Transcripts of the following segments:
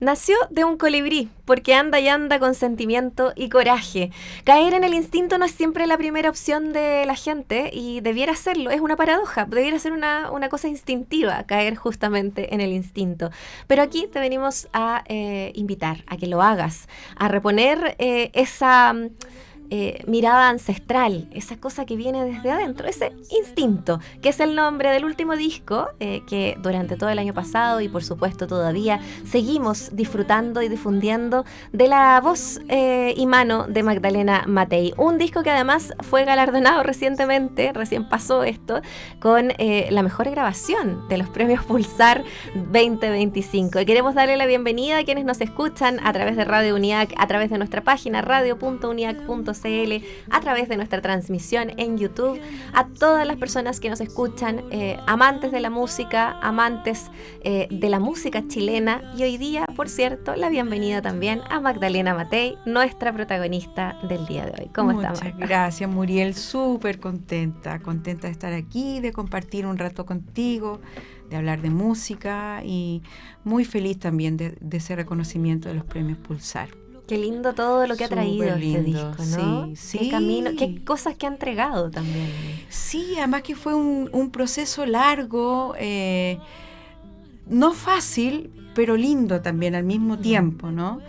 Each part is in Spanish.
Nació de un colibrí, porque anda y anda con sentimiento y coraje. Caer en el instinto no es siempre la primera opción de la gente y debiera serlo, es una paradoja, debiera ser una cosa instintiva, caer justamente en el instinto. Pero aquí te venimos a invitar a que lo hagas, a reponer esa mirada ancestral, esa cosa que viene desde adentro, ese instinto, que es el nombre del último disco que durante todo el año pasado y por supuesto todavía seguimos disfrutando y difundiendo de la voz y mano de Magdalena Matei. Un disco que además fue galardonado recientemente, recién pasó esto, con la mejor grabación de los premios Pulsar 2025. Y queremos darle la bienvenida a quienes nos escuchan a través de Radio UNIAC, a través de nuestra página radio.uniac.cl, a través de nuestra transmisión en YouTube, a todas las personas que nos escuchan, amantes de la música, amantes de la música chilena, y hoy día, por cierto, la bienvenida también a Magdalena Matei, nuestra protagonista del día de hoy. ¿Cómo está, Magda? Muchas gracias, Muriel, súper contenta de estar aquí, de compartir un rato contigo, de hablar de música y muy feliz también de ese reconocimiento de los premios Pulsar. Qué lindo todo lo que ha traído este disco, ¿no? Sí. Qué camino, qué cosas que ha entregado también. Sí, además que fue un proceso largo, no fácil, pero lindo también al mismo tiempo, ¿no?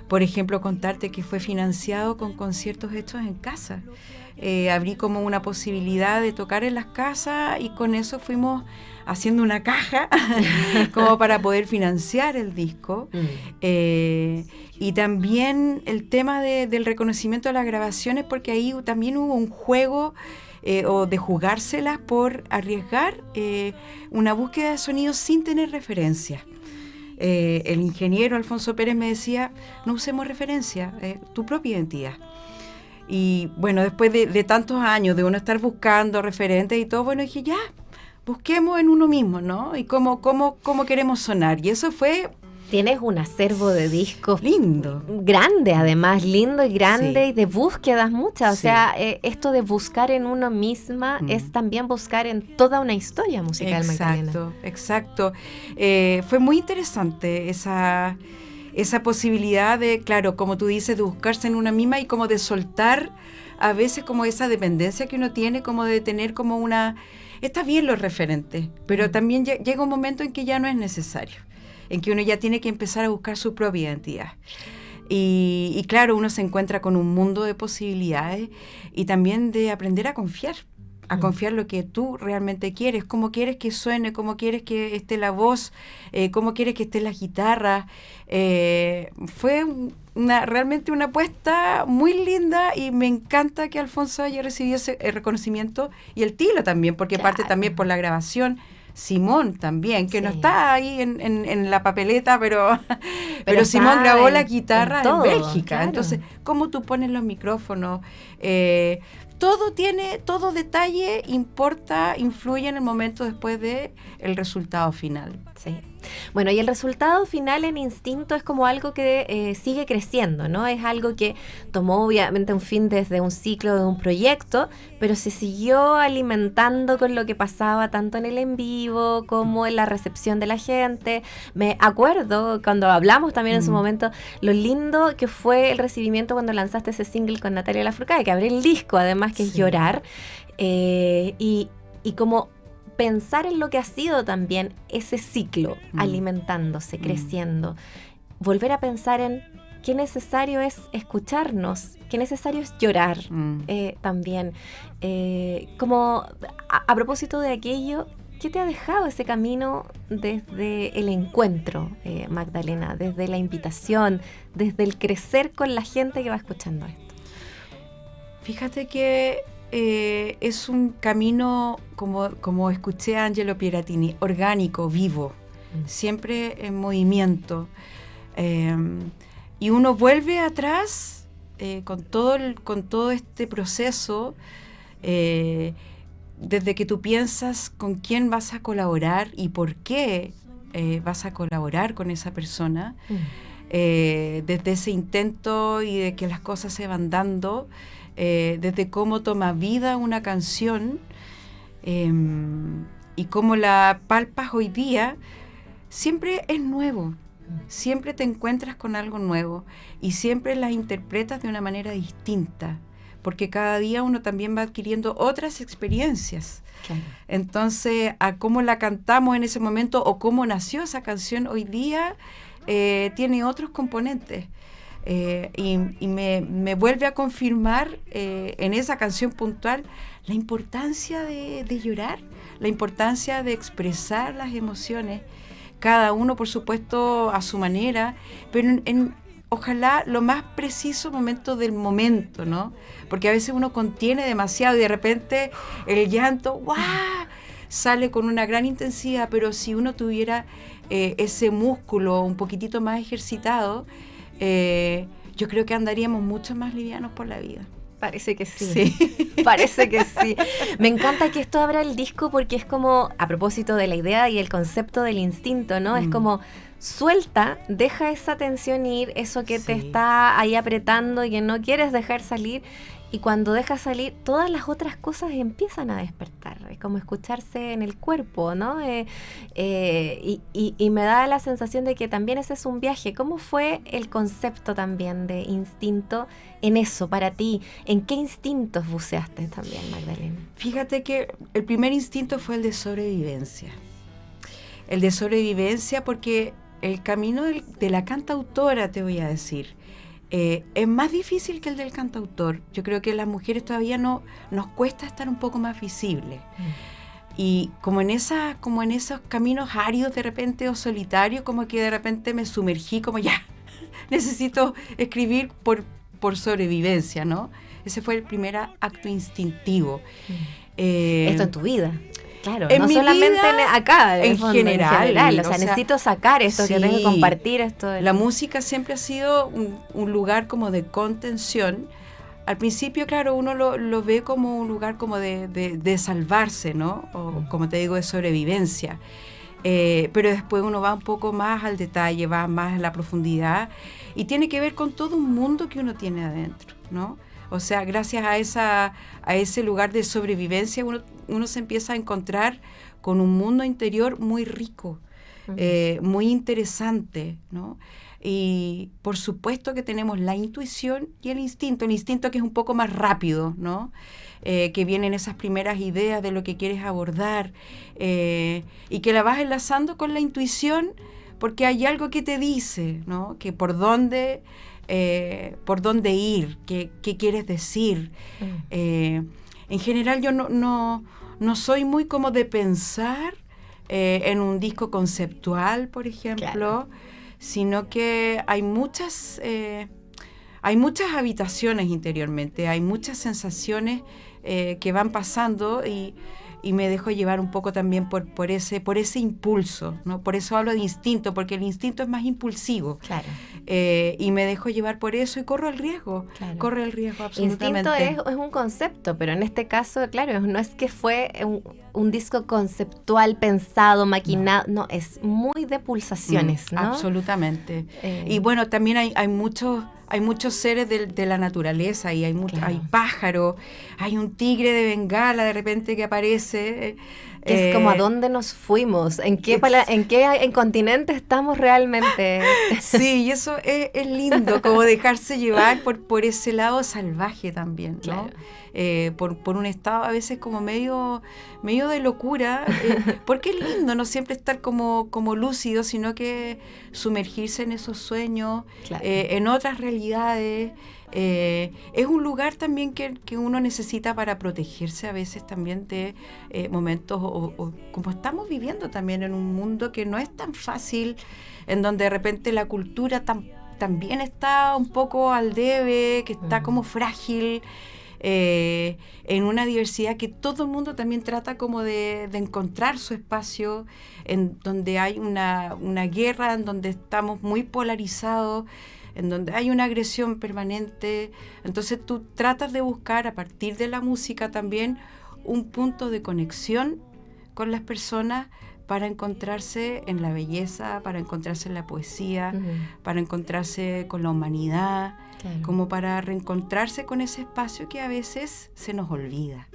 Por ejemplo, contarte que fue financiado con conciertos hechos en casa. Abrí como una posibilidad de tocar en las casas y con eso fuimos haciendo una caja como para poder financiar el disco. Y también el tema del reconocimiento de las grabaciones, porque ahí también hubo un juego o de jugárselas por arriesgar una búsqueda de sonidos sin tener referencia. El ingeniero Alfonso Pérez me decía, no usemos referencia, tu propia identidad. Y bueno, después de tantos años de uno estar buscando referentes y todo, bueno, dije, ya, busquemos en uno mismo, ¿no? Y cómo queremos sonar. Y eso fue... Tienes un acervo de discos lindo, grande, además, lindo y grande, sí. Y de búsquedas muchas. Sí. O sea, esto de buscar en uno misma es también buscar en toda una historia musical, Magdalena. Exacto. Fue muy interesante esa posibilidad de, claro, como tú dices, de buscarse en una misma y como de soltar a veces como esa dependencia que uno tiene, como de tener como una... Está bien los referentes, pero también llega un momento en que ya no es necesario, en que uno ya tiene que empezar a buscar su propia identidad. Y claro, uno se encuentra con un mundo de posibilidades y también de aprender a confiar lo que tú realmente quieres, cómo quieres que suene, cómo quieres que esté la voz, cómo quieres que esté la guitarra. Fue realmente una apuesta muy linda y me encanta que Alfonso haya recibido ese reconocimiento y el Tilo también, porque claro, parte también por la grabación. Simón también, que sí, no está ahí en la papeleta, pero Simón grabó la guitarra en Bélgica. Claro. Entonces, ¿cómo tú pones los micrófonos? Todo detalle importa, influye en el momento después de el resultado final. Sí. Bueno, y el resultado final en Instinto es como algo que sigue creciendo, ¿no? Es algo que tomó obviamente un fin desde un ciclo de un proyecto, pero se siguió alimentando con lo que pasaba tanto en el en vivo como en la recepción de la gente. Me acuerdo cuando hablamos también en su momento lo lindo que fue el recibimiento cuando lanzaste ese single con Natalia Lafourcade, que abrió el disco, además, que sí, es Llorar, y como pensar en lo que ha sido también ese ciclo, alimentándose, creciendo, volver a pensar en qué necesario es escucharnos, qué necesario es llorar también. Como a propósito de aquello, ¿qué te ha dejado ese camino desde el encuentro, Magdalena? Desde la invitación, desde el crecer con la gente que va escuchando esto. Fíjate que es un camino, como escuché a Angelo Pieratini, orgánico, vivo, siempre en movimiento. Y uno vuelve atrás con todo este proceso, desde que tú piensas con quién vas a colaborar y por qué vas a colaborar con esa persona, desde ese intento y de que las cosas se van dando, desde cómo toma vida una canción y cómo la palpas hoy día, siempre es nuevo. siempre te encuentras con algo nuevo y siempre las interpretas de una manera distinta, porque cada día uno también va adquiriendo otras experiencias. Claro. Entonces, a cómo la cantamos en ese momento o cómo nació esa canción hoy día, tiene otros componentes. Y me vuelve a confirmar en esa canción puntual la importancia de llorar, la importancia de expresar las emociones, cada uno por supuesto a su manera, pero ojalá lo más preciso momento del momento, ¿no? Porque a veces uno contiene demasiado y de repente el llanto ¡guau!, sale con una gran intensidad, pero si uno tuviera ese músculo un poquitito más ejercitado, yo creo que andaríamos mucho más livianos por la vida. Parece que sí. Sí. Parece que sí. Me encanta que esto abra el disco porque es como, a propósito de la idea y el concepto del instinto, ¿no? Es como, suelta, deja esa tensión ir, eso que te está ahí apretando y que no quieres dejar salir. Y cuando dejas salir, todas las otras cosas empiezan a despertar. Es como escucharse en el cuerpo, ¿no? Y me da la sensación de que también ese es un viaje. ¿Cómo fue el concepto también de instinto en eso para ti? ¿En qué instintos buceaste también, Magdalena? Fíjate que el primer instinto fue el de sobrevivencia. El de sobrevivencia porque el camino de la cantautora, te voy a decir, es más difícil que el del cantautor. Yo creo que las mujeres todavía nos cuesta estar un poco más visibles. Y como en esos caminos áridos de repente o solitarios, como que de repente me sumergí como ya, necesito escribir por sobrevivencia, ¿no? Ese fue el primer acto instintivo. Esto en tu vida. Claro, en no mi solamente vida, acá, en general. O sea, necesito sacar esto, que tengo que compartir esto. La música siempre ha sido un lugar como de contención. Al principio, claro, uno lo ve como un lugar como de salvarse, ¿no? O como te digo, de sobrevivencia. Pero después uno va un poco más al detalle, va más a la profundidad y tiene que ver con todo un mundo que uno tiene adentro, ¿no? O sea, gracias a ese lugar de sobrevivencia, uno se empieza a encontrar con un mundo interior muy rico, muy interesante, ¿no? Y por supuesto que tenemos la intuición y el instinto que es un poco más rápido, ¿no? Que vienen esas primeras ideas de lo que quieres abordar y que la vas enlazando con la intuición porque hay algo que te dice, ¿no? Que por dónde ir, qué quieres decir. En general yo no soy muy como de pensar en un disco conceptual, por ejemplo, claro, sino que hay muchas habitaciones interiormente, hay muchas sensaciones que van pasando y me dejo llevar un poco también por ese impulso, ¿no? Por eso hablo de instinto, porque el instinto es más impulsivo. Claro. Y me dejo llevar por eso y corro el riesgo. Claro. Corre el riesgo absolutamente. Instinto es un concepto, pero en este caso, claro, no es que fue un disco conceptual, pensado, maquinado, no, es muy de pulsaciones, ¿no? Absolutamente. Y bueno, también hay muchos seres de la naturaleza y claro, hay pájaros, hay un tigre de Bengala de repente que aparece. Que es como a dónde nos fuimos, en qué continente estamos realmente. Sí, y eso es lindo, como dejarse llevar por ese lado salvaje también, ¿no? Claro. Por un estado a veces como medio de locura, porque es lindo no siempre estar como lúcido, sino que sumergirse en esos sueños, claro, en otras realidades. Es un lugar también que uno necesita para protegerse a veces también de momentos o como estamos viviendo también en un mundo que no es tan fácil, en donde de repente la cultura también está un poco al debe, que está como frágil, en una diversidad que todo el mundo también trata como de encontrar su espacio, en donde hay una guerra, en donde estamos muy polarizados, en donde hay una agresión permanente. Entonces tú tratas de buscar a partir de la música también un punto de conexión con las personas para encontrarse en la belleza, para encontrarse en la poesía, para encontrarse con la humanidad, claro, como para reencontrarse con ese espacio que a veces se nos olvida.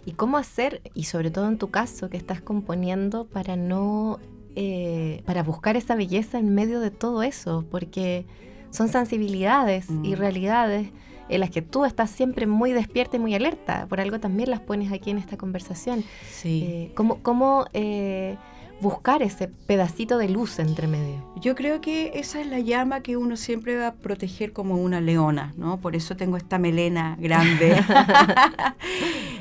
¿Y cómo hacer, y sobre todo en tu caso que estás componiendo, para no para buscar esa belleza en medio de todo eso, porque son sensibilidades y realidades en las que tú estás siempre muy despierta y muy alerta. Por algo también las pones aquí en esta conversación. Sí. ¿Cómo buscar ese pedacito de luz entre medio? Yo creo que esa es la llama que uno siempre va a proteger como una leona, ¿no? Por eso tengo esta melena grande.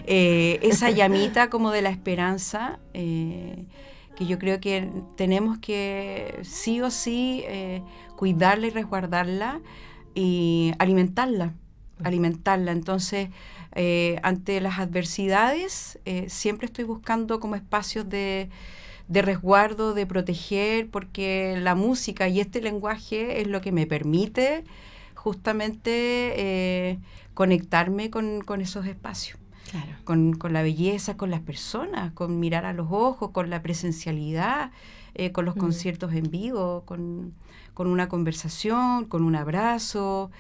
Esa llamita como de la esperanza, que yo creo que tenemos que sí o sí cuidarla y resguardarla y alimentarla. Entonces, ante las adversidades, siempre estoy buscando como espacios de resguardo, de proteger, porque la música y este lenguaje es lo que me permite justamente conectarme con esos espacios. Claro. Con la belleza, con las personas, con mirar a los ojos, con la presencialidad, con los conciertos en vivo, con una conversación, con un abrazo.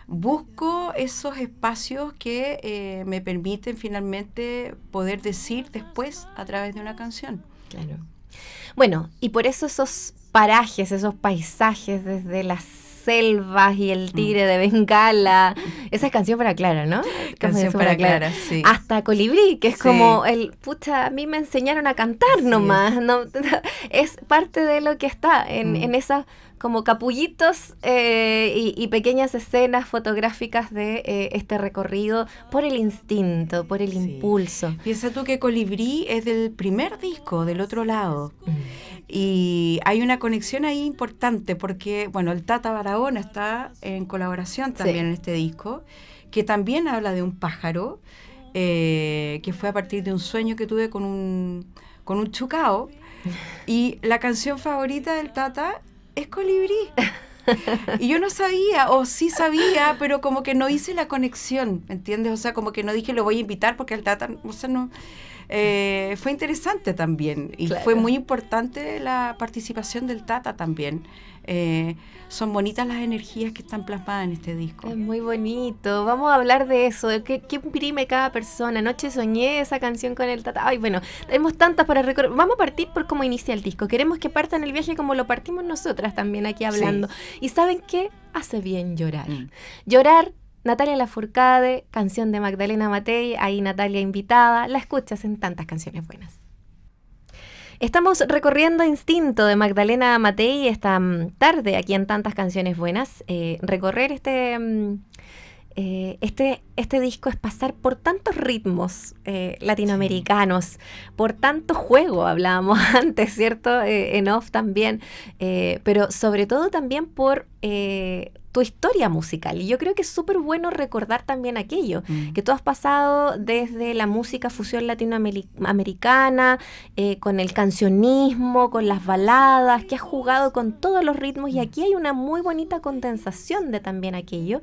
Busco esos espacios que me permiten finalmente poder decir después a través de una canción. Claro. Bueno, y por eso esos parajes, esos paisajes desde las selvas y el tigre de Bengala, esa es Canción para Clara, ¿no? Canción para Clara, sí. Hasta Colibrí, que es como a mí me enseñaron a cantar nomás, ¿no? Es parte de lo que está en esas como capullitos y pequeñas escenas fotográficas de este recorrido por el instinto, por el impulso. Piensa tú que Colibrí es del primer disco, Del Otro Lado. Y hay una conexión ahí importante porque, bueno, el Tata Barahona está en colaboración también en este disco, que también habla de un pájaro, que fue a partir de un sueño que tuve con un chucao. Y la canción favorita del Tata es Colibrí. Y yo no sabía, o sí sabía, pero como que no hice la conexión, ¿entiendes? O sea, como que no dije lo voy a invitar porque al Tata, o sea, no. Fue interesante también y fue muy importante la participación del Tata también. Son bonitas las energías que están plasmadas en este disco. Es muy bonito. Vamos a hablar de eso, de qué imprime cada persona. Anoche soñé esa canción con el Tata. Ay, bueno, tenemos tantas para recorrer. Vamos a partir por cómo inicia el disco. Queremos que partan el viaje como lo partimos nosotras también aquí hablando. Sí. Y ¿saben qué? Hace bien llorar. Llorar. Natalia Lafourcade, canción de Magdalena Matei, ahí Natalia invitada, la escuchas en Tantas Canciones Buenas. Estamos recorriendo Instinto de Magdalena Matei esta tarde aquí en Tantas Canciones Buenas. Recorrer este disco es pasar por tantos ritmos latinoamericanos, por tanto juego, hablábamos antes, ¿cierto? En off también, pero sobre todo también por tu historia musical. Y yo creo que es súper bueno recordar también aquello, que tú has pasado desde la música fusión latinoamericana, con el cancionismo, con las baladas, que has jugado con todos los ritmos, y aquí hay una muy bonita condensación de también aquello,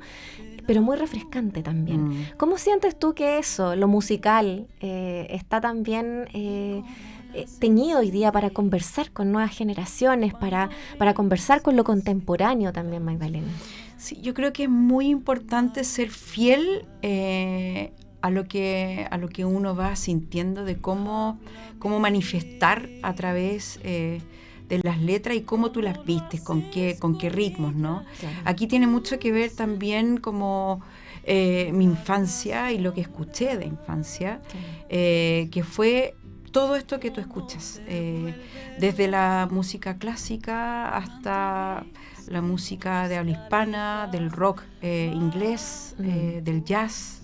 pero muy refrescante también. ¿Cómo sientes tú que eso, lo musical, está también teñido hoy día para conversar con nuevas generaciones, para conversar con lo contemporáneo también, Magdalena? Sí, yo creo que es muy importante ser fiel a lo que uno va sintiendo, de cómo manifestar a través de las letras y cómo tú las vistes, con qué ritmos, ¿no? Claro. Aquí tiene mucho que ver también como mi infancia y lo que escuché de infancia, que fue todo esto que tú escuchas, desde la música clásica hasta la música de habla hispana, del rock inglés, del jazz.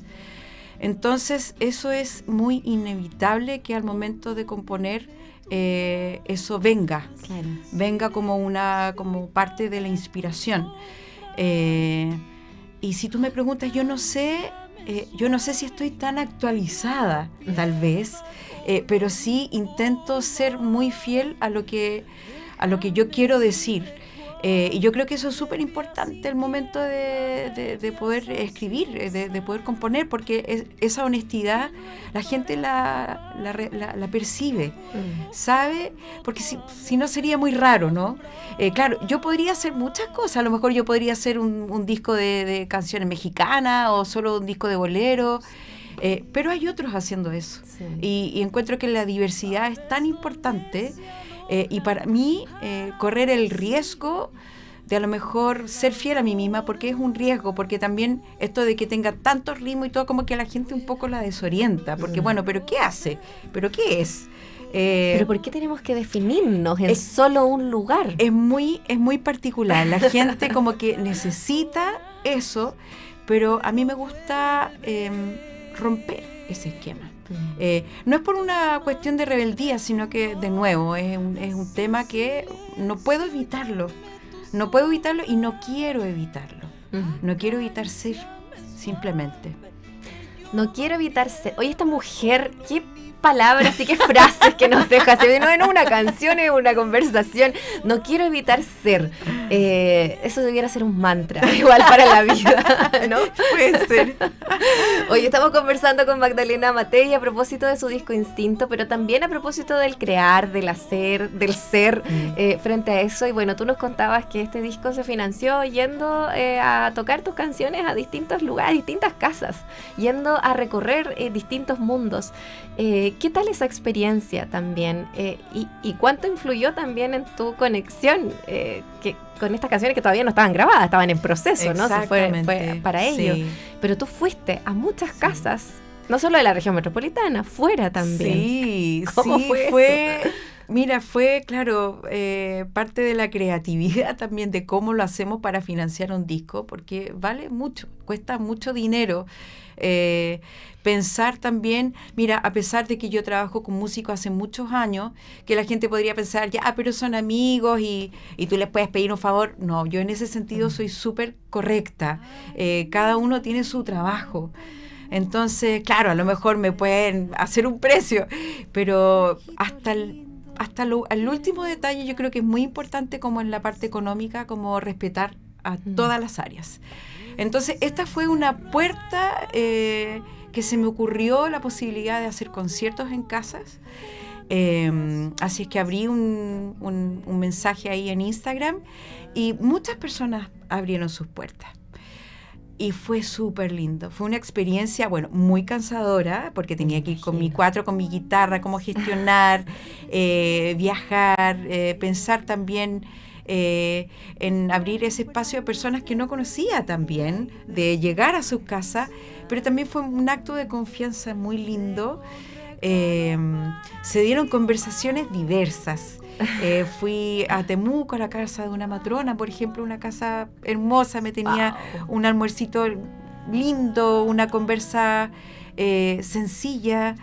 Entonces eso es muy inevitable que al momento de componer eso venga como parte de la inspiración. Y si tú me preguntas, yo no sé si estoy tan actualizada, tal vez, pero sí intento ser muy fiel a lo que yo quiero decir. Y yo creo que eso es súper importante el momento de poder escribir, de poder componer, porque esa honestidad la gente la percibe, sabe, porque si no sería muy raro, ¿no? Claro, yo podría hacer muchas cosas, a lo mejor yo podría hacer un disco de canciones mexicanas o solo un disco de bolero, pero hay otros haciendo eso. Sí. Y encuentro que la diversidad es tan importante. Y para mí, correr el riesgo de a lo mejor ser fiel a mí misma, porque es un riesgo, porque también esto de que tenga tanto ritmo y todo, como que a la gente un poco la desorienta, porque bueno, ¿pero qué hace? ¿Pero qué es? ¿Pero por qué tenemos que definirnos en solo un lugar? Es muy particular, la gente como que necesita eso, pero a mí me gusta romper ese esquema. No es por una cuestión de rebeldía, sino que, de nuevo, es un tema que no puedo evitarlo. No puedo evitarlo y no quiero evitarlo. No quiero evitar ser, simplemente. No quiero evitar ser. Oye, esta mujer, qué palabras y qué frases que nos deja. No es una canción, es una conversación. No quiero evitar ser. Eso debiera ser un mantra, igual para la vida, ¿no? Puede ser. Oye, estamos conversando con Magdalena Matei a propósito de su disco Instinto, pero también a propósito del crear, del hacer, del ser frente a eso. Y bueno, tú nos contabas que este disco se financió yendo a tocar tus canciones a distintos lugares, a distintas casas, yendo a recorrer distintos mundos. ¿Qué tal esa experiencia también? ¿Y cuánto influyó también en tu conexión con estas canciones que todavía no estaban grabadas, estaban en proceso, ¿no? Fue para ello. Sí. Pero tú fuiste a muchas casas, no solo de la región metropolitana, fuera también. Sí, ¿Cómo fue eso? Mira, fue, claro, parte de la creatividad también de cómo lo hacemos para financiar un disco, porque vale mucho, cuesta mucho dinero. Pensar también, mira, a pesar de que yo trabajo con músicos hace muchos años, que la gente podría pensar, ya, pero son amigos y tú les puedes pedir un favor. No, yo en ese sentido soy súper correcta. Cada uno tiene su trabajo. Entonces, claro, a lo mejor me pueden hacer un precio, pero hasta el último detalle yo creo que es muy importante, como en la parte económica, como respetar a todas las áreas. Entonces, esta fue una puerta que se me ocurrió, la posibilidad de hacer conciertos en casas. Así es que abrí un mensaje ahí en Instagram y muchas personas abrieron sus puertas. Y fue súper lindo. Fue una experiencia, bueno, muy cansadora, porque tenía que ir con mi guitarra, cómo gestionar, viajar, pensar también en abrir ese espacio a personas que no conocía también, de llegar a sus casas, pero también fue un acto de confianza muy lindo. Se dieron conversaciones diversas. Fui a Temuco, a la casa de una matrona, por ejemplo, una casa hermosa, me tenía un almuercito lindo, una conversa sencilla.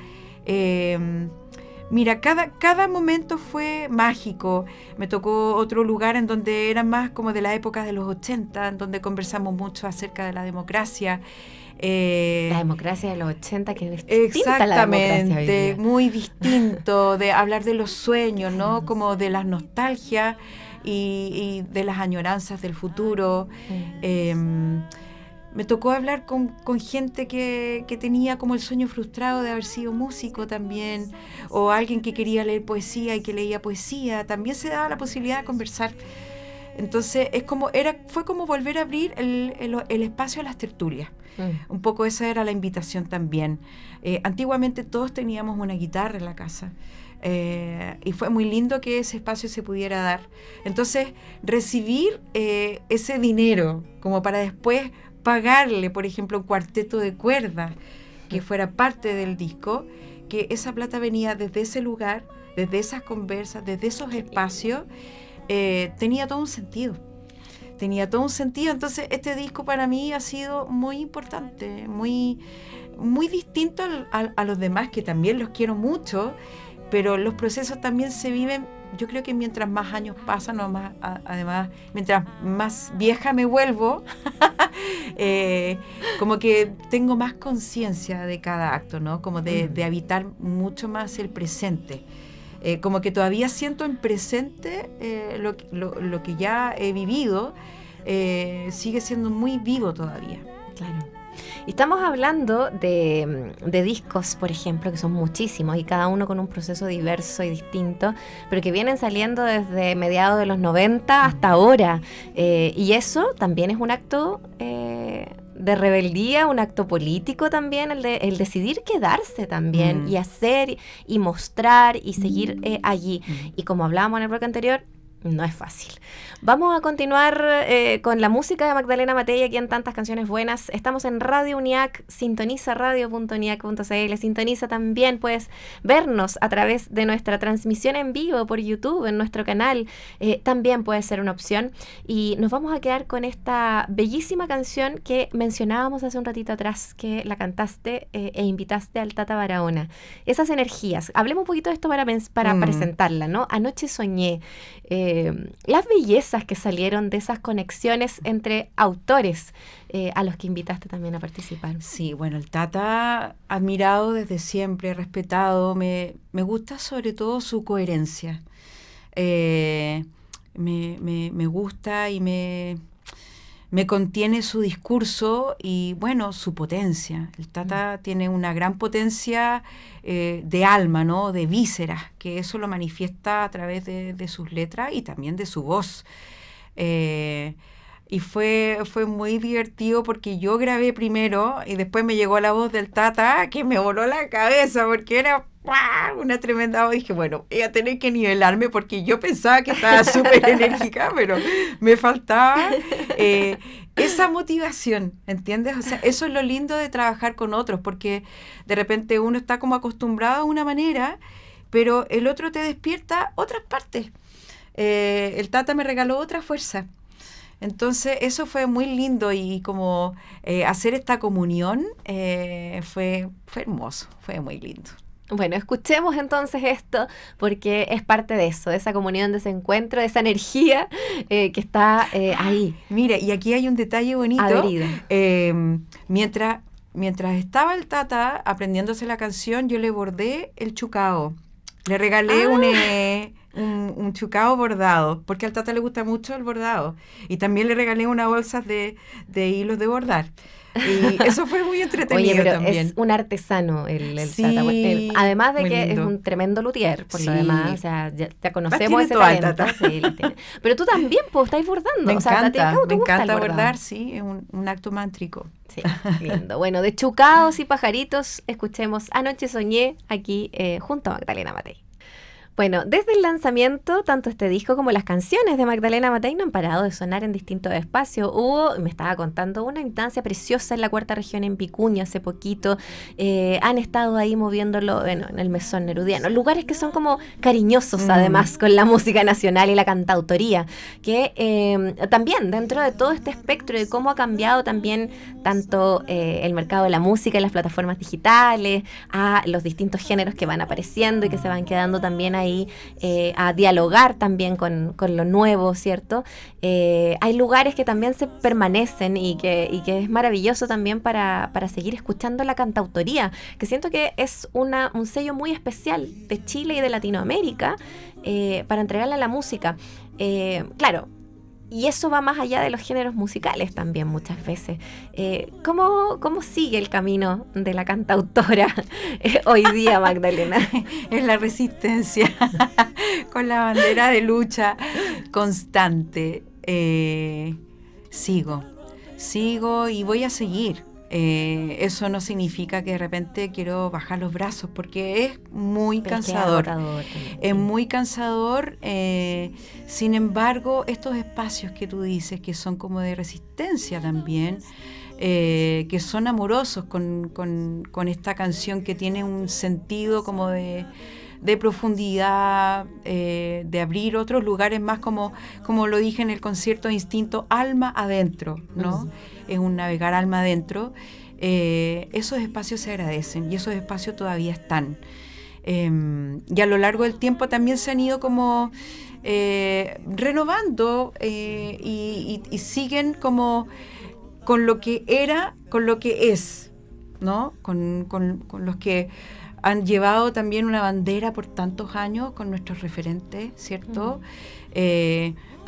Mira, cada momento fue mágico. Me tocó otro lugar en donde era más como de la época de los 80, en donde conversamos mucho acerca de la democracia. La democracia de los 80, que es distinta a la democracia hoy día. Exactamente, muy distinto, de hablar de los sueños, ¿no? Como de las nostalgias y de las añoranzas del futuro. Me tocó hablar con gente que tenía como el sueño frustrado de haber sido músico también, o alguien que quería leer poesía y que leía poesía. También se daba la posibilidad de conversar. Entonces fue como volver a abrir el espacio a las tertulias. Un poco esa era la invitación también. Antiguamente todos teníamos una guitarra en la casa. Y fue muy lindo que ese espacio se pudiera dar. Entonces, recibir ese dinero como para después pagarle, por ejemplo, un cuarteto de cuerdas que fuera parte del disco, que esa plata venía desde ese lugar, desde esas conversas, desde esos espacios, tenía todo un sentido. Entonces, este disco para mí ha sido muy importante, muy, muy distinto a los demás, que también los quiero mucho, pero los procesos también se viven, yo creo que mientras más años pasan, o más, además, mientras más vieja me vuelvo, como que tengo más conciencia de cada acto, ¿no? Como de habitar mucho más el presente. Como que todavía siento en presente lo que ya he vivido, sigue siendo muy vivo todavía. Claro. Y estamos hablando de discos, por ejemplo, que son muchísimos y cada uno con un proceso diverso y distinto, pero que vienen saliendo desde mediados de los 90 hasta ahora. Y eso también es un acto de rebeldía, un acto político también, el decidir quedarse también y hacer y mostrar y seguir allí. Y como hablábamos en el bloque anterior, no es fácil. Vamos a continuar con la música de Magdalena Matei aquí en Tantas Canciones Buenas. Estamos en Radio UNIAC, sintoniza radio.uniac.cl, sintoniza también, puedes vernos a través de nuestra transmisión en vivo por YouTube, en nuestro canal, también puede ser una opción. Y nos vamos a quedar con esta bellísima canción que mencionábamos hace un ratito atrás, que la cantaste e invitaste al Tata Barahona. Esas energías, hablemos un poquito de esto para presentarla, ¿no? Anoche soñé. Las bellezas que salieron de esas conexiones entre autores a los que invitaste también a participar. Sí, bueno, el Tata, admirado desde siempre, respetado, me gusta sobre todo su coherencia. Me gusta y me contiene su discurso y, bueno, su potencia. El Tata tiene una gran potencia de alma, ¿no? De vísceras, que eso lo manifiesta a través de sus letras y también de su voz. Y fue muy divertido porque yo grabé primero y después me llegó la voz del Tata que me voló la cabeza porque era una tremenda voz. Dije, bueno, voy a tener que nivelarme porque yo pensaba que estaba súper enérgica, pero me faltaba esa motivación, ¿entiendes? O sea, eso es lo lindo de trabajar con otros, porque de repente uno está como acostumbrado a una manera, pero el otro te despierta otras partes. El Tata me regaló otra fuerza. Entonces eso fue muy lindo y como hacer esta comunión fue hermoso, fue muy lindo. Bueno, escuchemos entonces esto porque es parte de eso, de esa comunión, de ese encuentro, de esa energía que está ahí. Mira, y aquí hay un detalle bonito. Adherido. Mientras estaba el Tata aprendiéndose la canción, yo le bordé el chucao. Le regalé un chucao bordado, porque al Tata le gusta mucho el bordado. Y también le regalé unas bolsas de hilos de bordar. Y eso fue muy entretenido. Oye, pero también. Es un artesano el Sí, Tata. Además de que lindo. es un tremendo luthier, por lo Sí. demás. O sea, ya conocemos tiene ese toda el talento. Tata. Sí, lo tiene. Pero tú también, pues, estáis bordando. Me o sea, encanta, ¿te gusta el bordado? bordar, sí, es un acto mántrico. Sí, lindo. Bueno, de chucaos y pajaritos, escuchemos Anoche Soñé aquí junto a Magdalena Matei. Bueno, desde el lanzamiento, tanto este disco como las canciones de Magdalena Matei no han parado de sonar en distintos espacios. Me estaba contando, una instancia preciosa en la Cuarta Región en Vicuña hace poquito. Han estado ahí moviéndolo, en el Mesón Nerudiano. Lugares que son como cariñosos, además, con la música nacional y la cantautoría. Que también, dentro de todo este espectro de cómo ha cambiado también tanto el mercado de la música en las plataformas digitales, a los distintos géneros que van apareciendo y que se van quedando también ahí a dialogar también con lo nuevo, ¿cierto? Hay lugares que también se permanecen y que es maravilloso también para seguir escuchando la cantautoría, que siento que es un sello muy especial de Chile y de Latinoamérica para entregarle a la música. Claro, y eso va más allá de los géneros musicales también muchas veces. ¿Cómo sigue el camino de la cantautora hoy día, Magdalena? Es la resistencia, con la bandera de lucha constante. Sigo y voy a seguir. Eso no significa que de repente quiero bajar los brazos, porque es muy cansador. Es muy cansador. Sin embargo, estos espacios que tú dices, que son como de resistencia también, que son amorosos con esta canción que tiene un sentido como de profundidad, de abrir otros lugares más, como lo dije en el concierto de Instinto, alma adentro, ¿no? Es un navegar alma adentro. Esos espacios se agradecen y esos espacios todavía están. Y a lo largo del tiempo también se han ido como renovando y siguen como con lo que era, con lo que es, ¿no? Con los que han llevado también una bandera por tantos años con nuestros referentes, ¿cierto?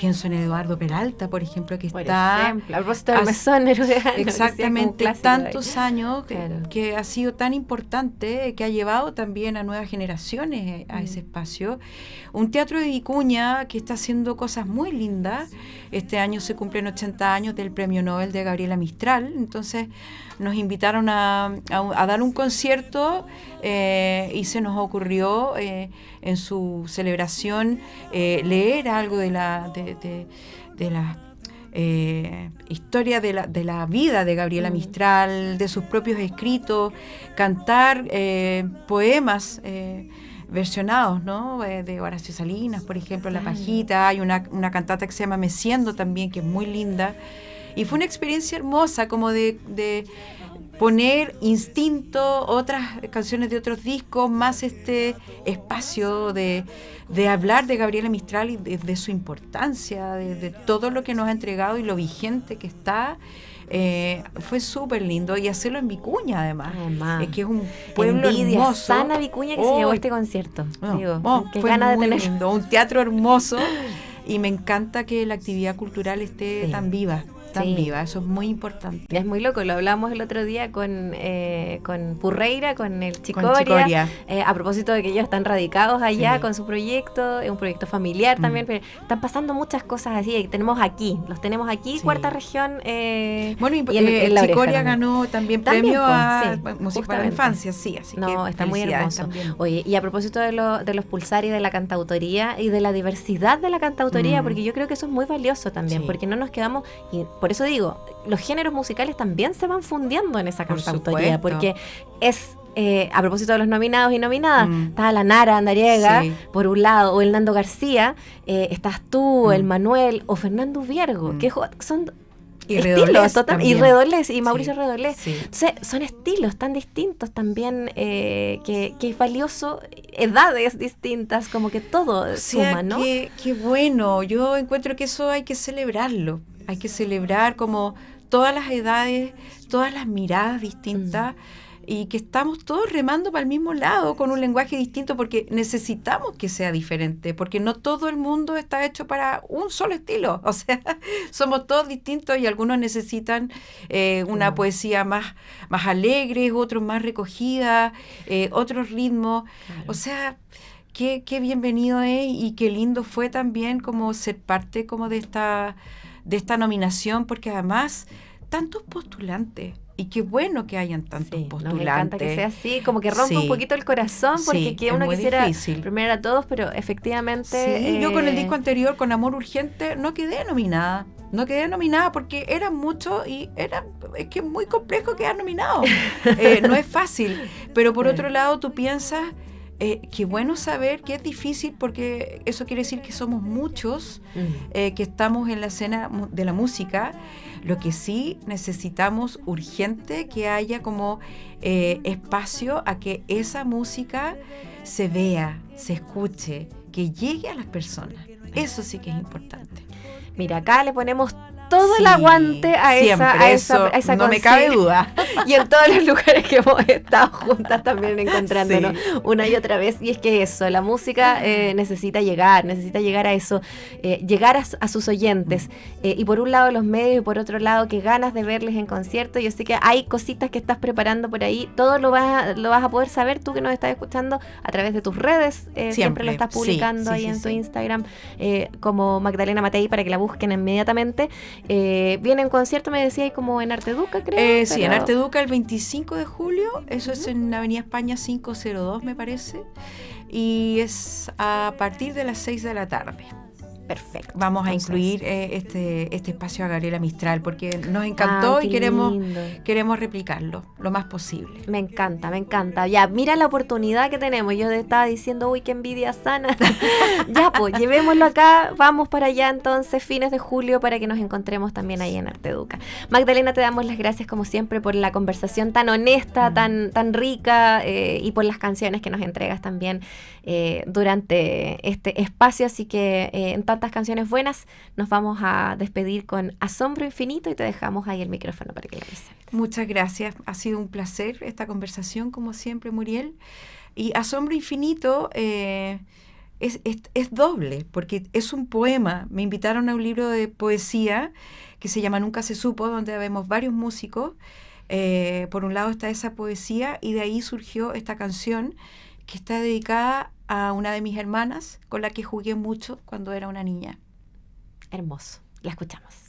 pienso en Eduardo Peralta, por ejemplo, que Por está... ejemplo, a propósito del mesón nerudiano. Exactamente, tantos años claro. que ha sido tan importante, que ha llevado también a nuevas generaciones a ese espacio. Un teatro de Vicuña que está haciendo cosas muy lindas. Este año se cumplen 80 años del Premio Nobel de Gabriela Mistral, entonces nos invitaron a dar un concierto y se nos ocurrió en su celebración leer algo de la historia de la vida de Gabriela Mistral, de sus propios escritos, cantar poemas versionados, ¿no? De Horacio Salinas, por ejemplo, La Pajita. Hay una cantata que se llama Meciendo también, que es muy linda. Y fue una experiencia hermosa, como de poner Instinto, otras canciones de otros discos, más este espacio de hablar de Gabriela Mistral y de su importancia, de todo lo que nos ha entregado y lo vigente que está. Fue súper lindo, y hacerlo en Vicuña además, que es un pueblo hermoso. Sana Vicuña que se llevó este concierto. Qué fue ganas muy de tener lindo, un teatro hermoso, y me encanta que la actividad cultural esté tan viva. Viva, eso es muy importante. Es muy loco, lo hablamos el otro día con Purreira, con el Chicoria, a propósito de que ellos están radicados allá con su proyecto, es un proyecto familiar también, pero están pasando muchas cosas así, los tenemos aquí, cuarta región. Bueno, y el Chicoria ganó también premio a música para la infancia, así que está muy hermoso. También. Oye, y a propósito de los Pulsar y de la cantautoría y de la diversidad de la cantautoría, porque yo creo que eso es muy valioso también, porque no nos quedamos... Por eso digo, los géneros musicales también se van fundiendo en esa cantautoría, porque es, a propósito de los nominados y nominadas, está la Nara Andariega, por un lado, o el Nando García, estás tú, el Manuel, o Fernando Viergo, que son... Y estilos, y Redolés, y Mauricio Redolés. Entonces, son estilos tan distintos también, que es valioso, edades distintas, como que todo suma, ¿no? Qué bueno, yo encuentro que eso hay que celebrarlo. Hay que celebrar como todas las edades, todas las miradas distintas, y que estamos todos remando para el mismo lado con un lenguaje distinto, porque necesitamos que sea diferente, porque no todo el mundo está hecho para un solo estilo. O sea, somos todos distintos, y algunos necesitan una poesía más alegre, otros más recogida, otros ritmos. O sea... Qué bienvenido es, y qué lindo fue también como ser parte como de esta nominación, porque además tantos postulantes, y qué bueno que hayan tantos postulantes. Me encanta que sea así, como que rompe un poquito el corazón, porque que uno quisiera premiar a todos, pero efectivamente... yo con el disco anterior, con Amor Urgente, no quedé nominada porque eran muchos, y es que es muy complejo quedar nominado. No es fácil, pero por otro lado tú piensas... qué bueno saber que es difícil, porque eso quiere decir que somos muchos que estamos en la escena de la música. Lo que sí necesitamos urgente que haya como espacio a que esa música se vea, se escuche, que llegue a las personas. Eso sí que es importante. Mira, acá le ponemos todo el aguante a esa no me cabe duda. Y en todos los lugares que hemos estado juntas también encontrándonos una y otra vez. Y es que eso, la música necesita llegar a eso, llegar a sus oyentes. Y por un lado los medios, y por otro lado qué ganas de verles en concierto. Yo sé que hay cositas que estás preparando por ahí. Todo lo vas a poder saber tú que nos estás escuchando a través de tus redes. Siempre lo estás publicando ahí en tu Instagram, como Magdalena Matei, para que la busquen inmediatamente. Viene en concierto, me decía, como en Arteduca, creo. Sí, en Arteduca el 25 de julio, eso es en Avenida España 502, me parece, y es a partir de las 6 de la tarde. Perfecto. Vamos a incluir este espacio a Gabriela Mistral, porque nos encantó y queremos replicarlo lo más posible. Me encanta. Ya, mira la oportunidad que tenemos. Yo estaba diciendo, uy, qué envidia sana. Ya, pues, llevémoslo acá. Vamos para allá entonces, fines de julio, para que nos encontremos también ahí en Arteduca. Magdalena, te damos las gracias como siempre por la conversación tan honesta, tan rica, y por las canciones que nos entregas también durante este espacio. Así que en tantas canciones buenas, nos vamos a despedir con Asombro Infinito, y te dejamos ahí el micrófono para que lo presentes. Muchas gracias, ha sido un placer esta conversación como siempre, Muriel. Y Asombro Infinito es es doble, porque es un poema. Me invitaron a un libro de poesía que se llama Nunca se supo, donde vemos varios músicos. Por un lado está esa poesía y de ahí surgió esta canción que está dedicada a una de mis hermanas con la que jugué mucho cuando era una niña. Hermoso. La escuchamos.